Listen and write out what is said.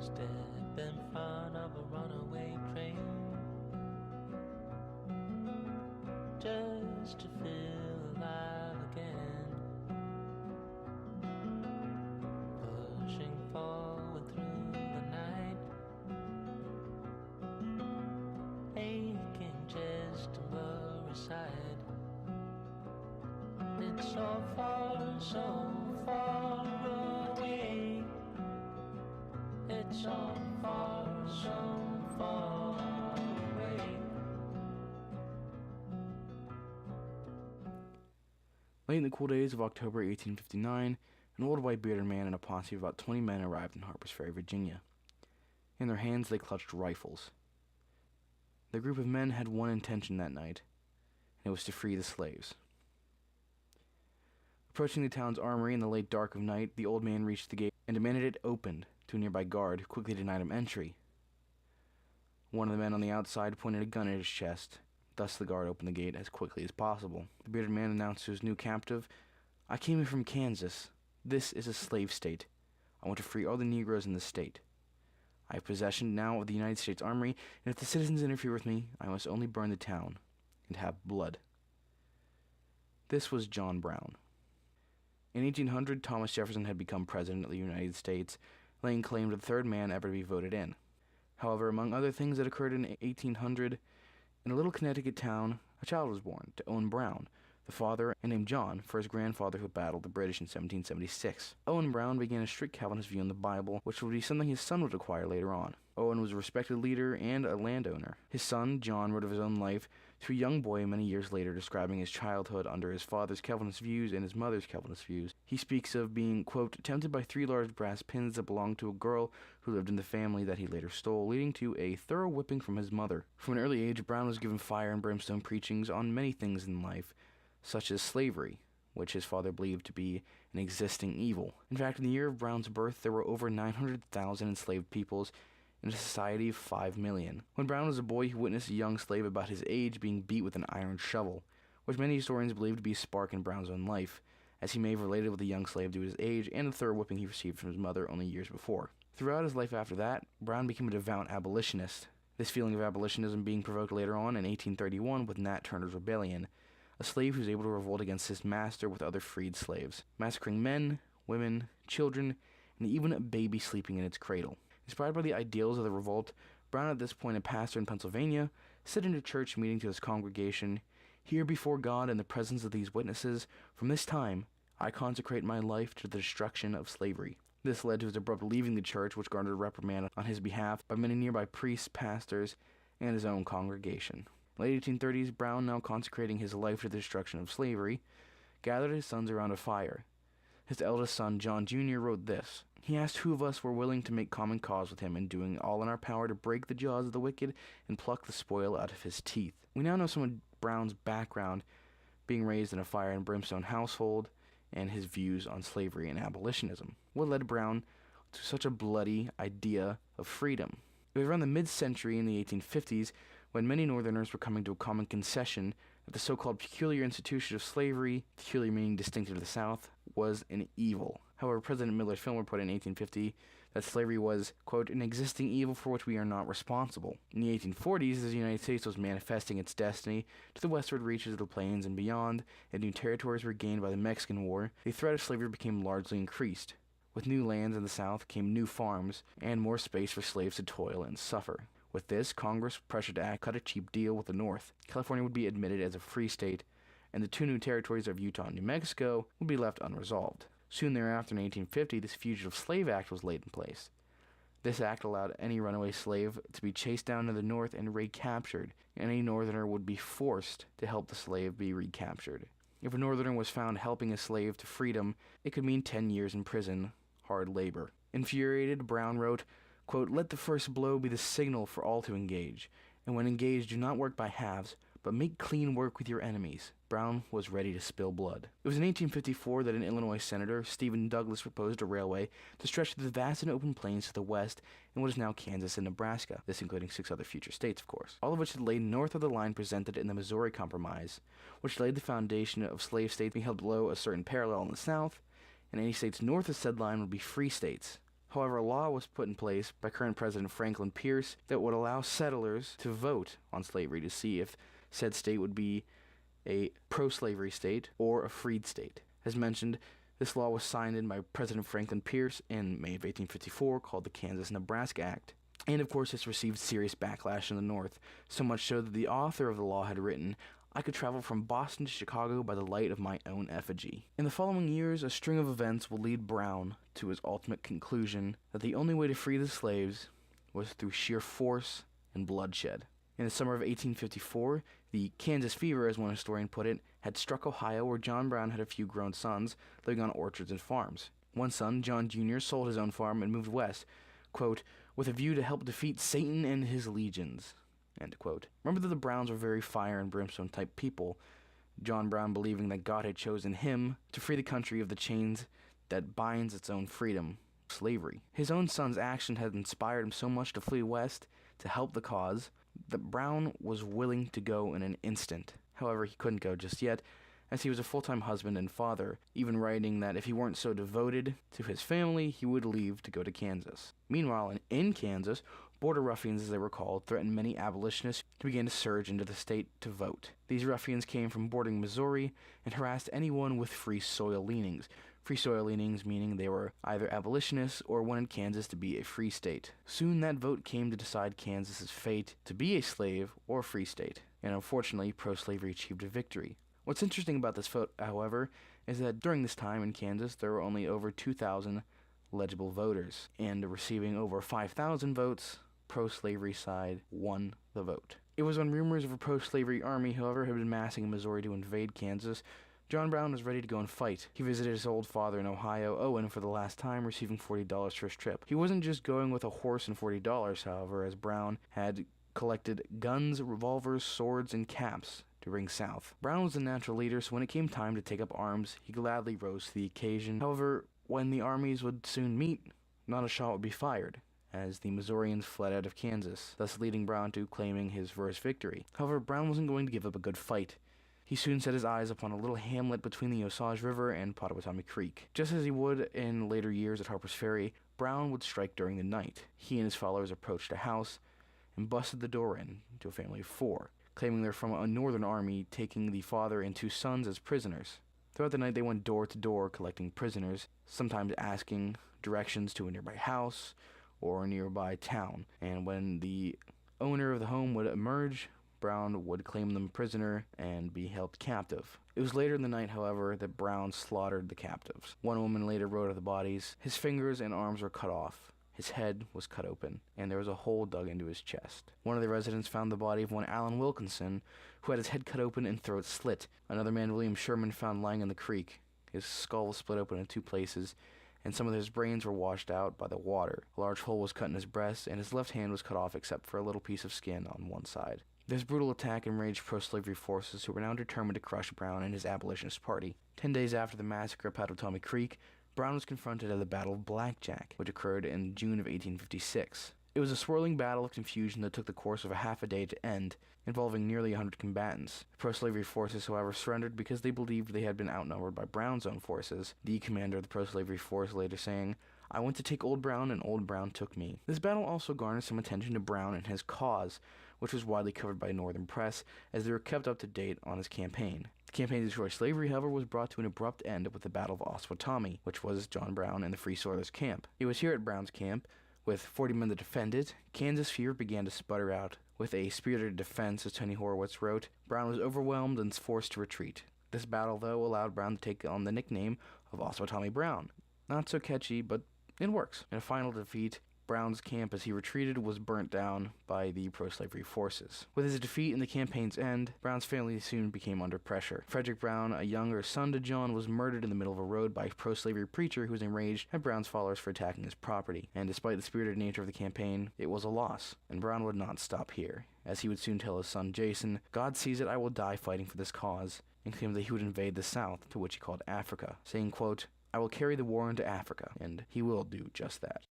Step in front of a runaway train just to feel alive again, pushing forward through the night, aching chest and blurry sight. It's so far away. It's so far away. Late in the cool days of October 1859, an old white bearded man and a posse of about 20 men arrived in Harper's Ferry, Virginia. In their hands they clutched rifles. The group of men had one intention that night, and it was to free the slaves. Approaching the town's armory in the late dark of night, the old man reached the gate and demanded it opened to a nearby guard, who quickly denied him entry. One of the men on the outside pointed a gun at his chest. Thus the guard opened the gate as quickly as possible. The bearded man announced to his new captive, "I came here from Kansas. This is a slave state. I want to free all the Negroes in the state. I have possession now of the United States Armory, and if the citizens interfere with me, I must only burn the town and have blood." This was John Brown. In 1800, Thomas Jefferson had become president of the United States, laying claim to the third man ever to be voted in. However, among other things that occurred in 1800, in a little Connecticut town, a child was born to Owen Brown, the father, and named John for his grandfather who battled the British in 1776. Owen Brown began a strict Calvinist view on the Bible, which would be something his son would acquire later on. Owen was a respected leader and a landowner. His son, John, wrote of his own life to a young boy many years later, describing his childhood under his father's Calvinist views and his mother's Calvinist views. He speaks of being, quote, tempted by 3 large brass pins that belonged to a girl who lived in the family that he later stole, leading to a thorough whipping from his mother. From an early age, Brown was given fire and brimstone preachings on many things in life, such as slavery, which his father believed to be an existing evil. In fact, in the year of Brown's birth, there were over 900,000 enslaved peoples in a society of 5 million. When Brown was a boy, he witnessed a young slave about his age being beat with an iron shovel, which many historians believe to be a spark in Brown's own life, as he may have related with the young slave to his age and the thorough whipping he received from his mother only years before. Throughout his life after that, Brown became a devout abolitionist, this feeling of abolitionism being provoked later on in 1831 with Nat Turner's Rebellion, a slave who was able to revolt against his master with other freed slaves, massacring men, women, children, and even a baby sleeping in its cradle. Inspired by the ideals of the revolt, Brown, at this point a pastor in Pennsylvania, said in a church meeting to his congregation, "Here before God in the presence of these witnesses, from this time I consecrate my life to the destruction of slavery." This led to his abrupt leaving the church, which garnered a reprimand on his behalf by many nearby priests, pastors, and his own congregation. Late 1830s, Brown, now consecrating his life to the destruction of slavery, gathered his sons around a fire. His eldest son, John Jr., wrote this. He asked who of us were willing to make common cause with him in doing all in our power to break the jaws of the wicked and pluck the spoil out of his teeth. We now know some of Brown's background, being raised in a fire and brimstone household, and his views on slavery and abolitionism. What led Brown to such a bloody idea of freedom? It was around the mid-century in the 1850s when many Northerners were coming to a common concession that the so-called peculiar institution of slavery, peculiar meaning distinctive to the South, was an evil. However, President Miller's film put in 1850 that slavery was, quote, an existing evil for which we are not responsible. In the 1840s, as the United States was manifesting its destiny to the westward reaches of the plains and beyond, and new territories were gained by the Mexican War, the threat of slavery became largely increased. With new lands in the South came new farms, and more space for slaves to toil and suffer. With this, Congress pressured to cut a cheap deal with the North. California would be admitted as a free state, and the 2 new territories of Utah and New Mexico would be left unresolved. Soon thereafter, in 1850, this Fugitive Slave Act was laid in place. This act allowed any runaway slave to be chased down to the north and recaptured, and any Northerner would be forced to help the slave be recaptured. If a Northerner was found helping a slave to freedom, it could mean 10 years in prison, hard labor. Infuriated, Brown wrote, quote, let the first blow be the signal for all to engage, and when engaged do not work by halves, but make clean work with your enemies. Brown was ready to spill blood. It was in 1854 that an Illinois senator, Stephen Douglas, proposed a railway to stretch through the vast and open plains to the west in what is now Kansas and Nebraska, this including 6 other future states, of course, all of which had laid north of the line presented in the Missouri Compromise, which laid the foundation of slave states being held below a certain parallel in the south, and any states north of said line would be free states. However, a law was put in place by current President Franklin Pierce that would allow settlers to vote on slavery to see if said state would be a pro-slavery state or a freed state. As mentioned, this law was signed in by President Franklin Pierce in May of 1854, called the Kansas-Nebraska Act. And of course, this received serious backlash in the North, so much so that the author of the law had written, "I could travel from Boston to Chicago by the light of my own effigy." In the following years, a string of events will lead Brown to his ultimate conclusion that the only way to free the slaves was through sheer force and bloodshed. In the summer of 1854, the Kansas fever, as one historian put it, had struck Ohio, where John Brown had a few grown sons living on orchards and farms. One son, John Jr., sold his own farm and moved west, quote, "with a view to help defeat Satan and his legions," end quote. Remember that the Browns were very fire and brimstone type people, John Brown believing that God had chosen him to free the country of the chains that binds its own freedom, slavery. His own son's action had inspired him so much to flee west to help the cause that Brown was willing to go in an instant. However, he couldn't go just yet, as he was a full-time husband and father, even writing that if he weren't so devoted to his family, he would leave to go to Kansas. Meanwhile, in Kansas, border ruffians, as they were called, threatened many abolitionists to begin to surge into the state to vote. These ruffians came from bordering Missouri and harassed anyone with free soil leanings. Free soil leanings meaning they were either abolitionists or wanted Kansas to be a free state. Soon that vote came to decide Kansas's fate to be a slave or a free state, and unfortunately pro-slavery achieved a victory. What's interesting about this vote, however, is that during this time in Kansas there were only over 2,000 legible voters, and receiving over 5,000 votes, pro-slavery side won the vote. It was when rumors of a pro-slavery army, however, had been massing in Missouri to invade Kansas, John Brown was ready to go and fight. He visited his old father in Ohio, Owen, for the last time, receiving $40 for his trip. He wasn't just going with a horse and $40, however, as Brown had collected guns, revolvers, swords, and caps to bring south. Brown was a natural leader, so when it came time to take up arms, he gladly rose to the occasion. However, when the armies would soon meet, not a shot would be fired, as the Missourians fled out of Kansas, thus leading Brown to claiming his first victory. However, Brown wasn't going to give up a good fight. He soon set his eyes upon a little hamlet between the Osage River and Pottawatomie Creek. Just as he would in later years at Harper's Ferry, Brown would strike during the night. He and his followers approached a house and busted the door in to a family of 4, claiming they're from a northern army, taking the father and 2 sons as prisoners. Throughout the night, they went door to door collecting prisoners, sometimes asking directions to a nearby house or a nearby town, and when the owner of the home would emerge, Brown would claim them prisoner and be held captive. It was later in the night, however, that Brown slaughtered the captives. One woman later wrote of the bodies, "His fingers and arms were cut off. His head was cut open, and there was a hole dug into his chest." One of the residents found the body of one Allen Wilkinson, who had his head cut open and throat slit. Another man, William Sherman, found lying in the creek. His skull was split open in 2 places, and some of his brains were washed out by the water. A large hole was cut in his breast, and his left hand was cut off except for a little piece of skin on one side. This brutal attack enraged pro-slavery forces, who were now determined to crush Brown and his abolitionist party. 10 days after the massacre of Pottawatomie Creek, Brown was confronted at the Battle of Blackjack, which occurred in June of 1856. It was a swirling battle of confusion that took the course of a half a day to end, involving nearly 100 combatants. The pro-slavery forces, however, surrendered because they believed they had been outnumbered by Brown's own forces, the commander of the pro-slavery force later saying, "I went to take Old Brown, and Old Brown took me." This battle also garnered some attention to Brown and his cause, which was widely covered by Northern press, as they were kept up to date on his campaign. The campaign to destroy slavery, however, was brought to an abrupt end with the Battle of Osawatomie, which was John Brown and the Free Soilers' camp. It was here at Brown's camp, with 40 men to defend it, Kansas fear began to sputter out. With a spirited defense, as Tony Horwitz wrote, Brown was overwhelmed and forced to retreat. This battle, though, allowed Brown to take on the nickname of Osawatomie Brown. Not so catchy, but it works. In a final defeat, Brown's camp, as he retreated, was burnt down by the pro-slavery forces. With his defeat and the campaign's end, Brown's family soon became under pressure. Frederick Brown, a younger son to John, was murdered in the middle of a road by a pro-slavery preacher who was enraged at Brown's followers for attacking his property. And despite the spirited nature of the campaign, it was a loss. And Brown would not stop here, as he would soon tell his son Jason, "God sees it, I will die fighting for this cause," and claimed that he would invade the South, to which he called Africa, saying, quote, "I will carry the war into Africa," and he will do just that.